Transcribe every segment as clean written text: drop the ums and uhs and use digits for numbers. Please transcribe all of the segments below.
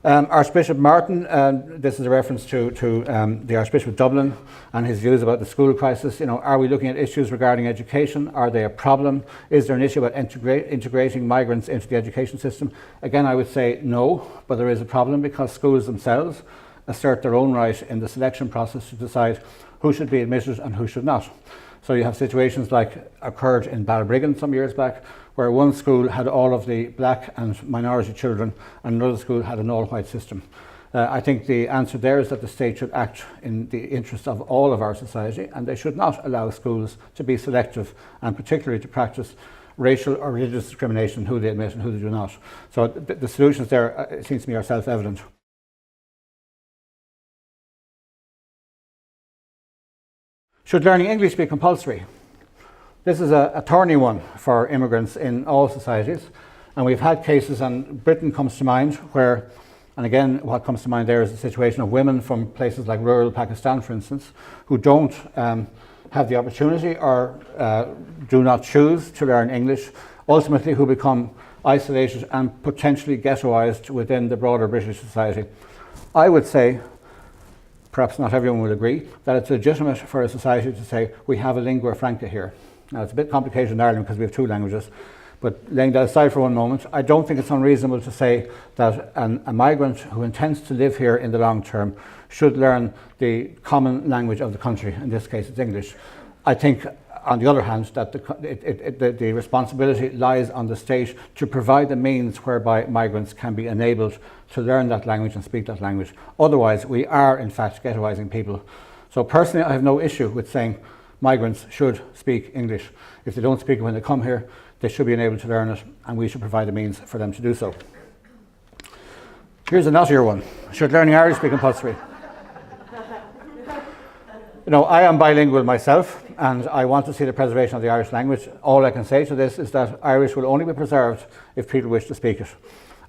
Archbishop Martin, this is a reference to the Archbishop of Dublin and his views about the school crisis. Are we looking at issues regarding education? Are they a problem? Is there an issue about integrating migrants into the education system? Again, I would say no, but there is a problem because schools themselves assert their own right in the selection process to decide who should be admitted and who should not. So you have situations like occurred in Balbriggan some years back, where one school had all of the black and minority children and another school had an all-white system. I think the answer there is that the state should act in the interest of all of our society, and they should not allow schools to be selective and particularly to practice racial or religious discrimination, who they admit and who they do not. So the solutions there, it seems to me, are self-evident. Should learning English be compulsory? This is a thorny one for immigrants in all societies, and we've had cases, and Britain comes to mind, where, and again what comes to mind there is the situation of women from places like rural Pakistan, for instance, who don't have the opportunity or do not choose to learn English, ultimately who become isolated and potentially ghettoised within the broader British society. I would say, perhaps not everyone will agree, that it's legitimate for a society to say we have a lingua franca here. Now, it's a bit complicated in Ireland because we have two languages, but laying that aside for one moment, I don't think it's unreasonable to say that a migrant who intends to live here in the long term should learn the common language of the country. In this case, it's English. I think, on the other hand, that the responsibility lies on the state to provide the means whereby migrants can be enabled to learn that language and speak that language. Otherwise, we are, in fact, ghettoising people. So personally, I have no issue with saying migrants should speak English. If they don't speak it when they come here, they should be enabled to learn it, and we should provide the means for them to do so. Here's a knottier one. Should learning Irish be compulsory? I am bilingual myself, and I want to see the preservation of the Irish language. All I can say to this is that Irish will only be preserved if people wish to speak it.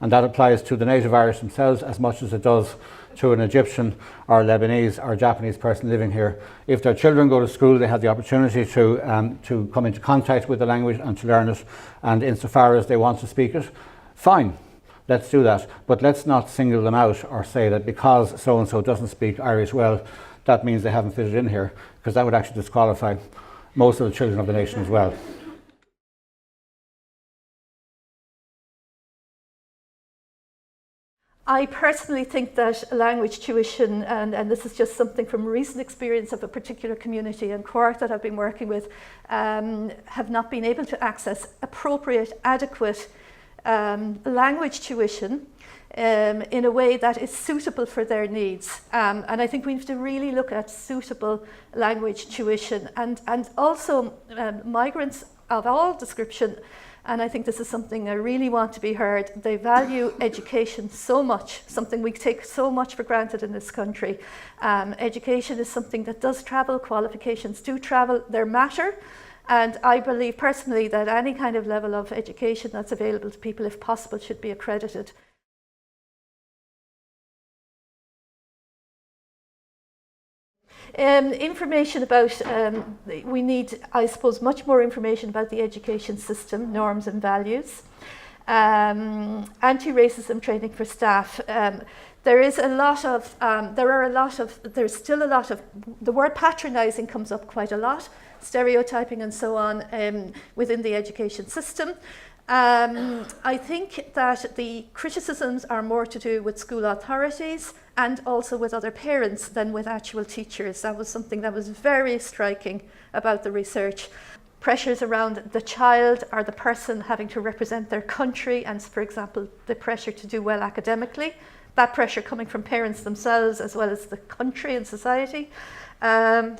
And that applies to the native Irish themselves as much as it does to an Egyptian or Lebanese or Japanese person living here. If their children go to school, they have the opportunity to come into contact with the language and to learn it. And insofar as they want to speak it, fine, let's do that. But let's not single them out or say that because so-and-so doesn't speak Irish well, that means they haven't fitted in here, because that would actually disqualify most of the children of the nation as well. I personally think that language tuition, and this is just something from recent experience of a particular community in Cork that I've been working with, have not been able to access appropriate, adequate language tuition in a way that is suitable for their needs. And I think we have to really look at suitable language tuition and also migrants of all description. And I think this is something I really want to be heard. They value education so much, something we take so much for granted in this country. Education is something that does travel, qualifications do travel, they matter. And I believe personally that any kind of level of education that's available to people, if possible, should be accredited. Information about, we need, I suppose, much more information about the education system, norms and values. Anti-racism training for staff. There's still a lot of, the word patronising comes up quite a lot, stereotyping and so on within the education system. I think that the criticisms are more to do with school authorities and also with other parents than with actual teachers. That was something that was very striking about the research. Pressures around the child or the person having to represent their country, and for example, the pressure to do well academically. That pressure coming from parents themselves as well as the country and society. And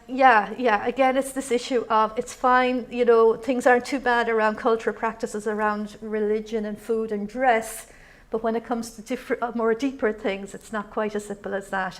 again, it's this issue of it's fine, things aren't too bad around cultural practices around religion and food and dress, but when it comes to more deeper things, it's not quite as simple as that.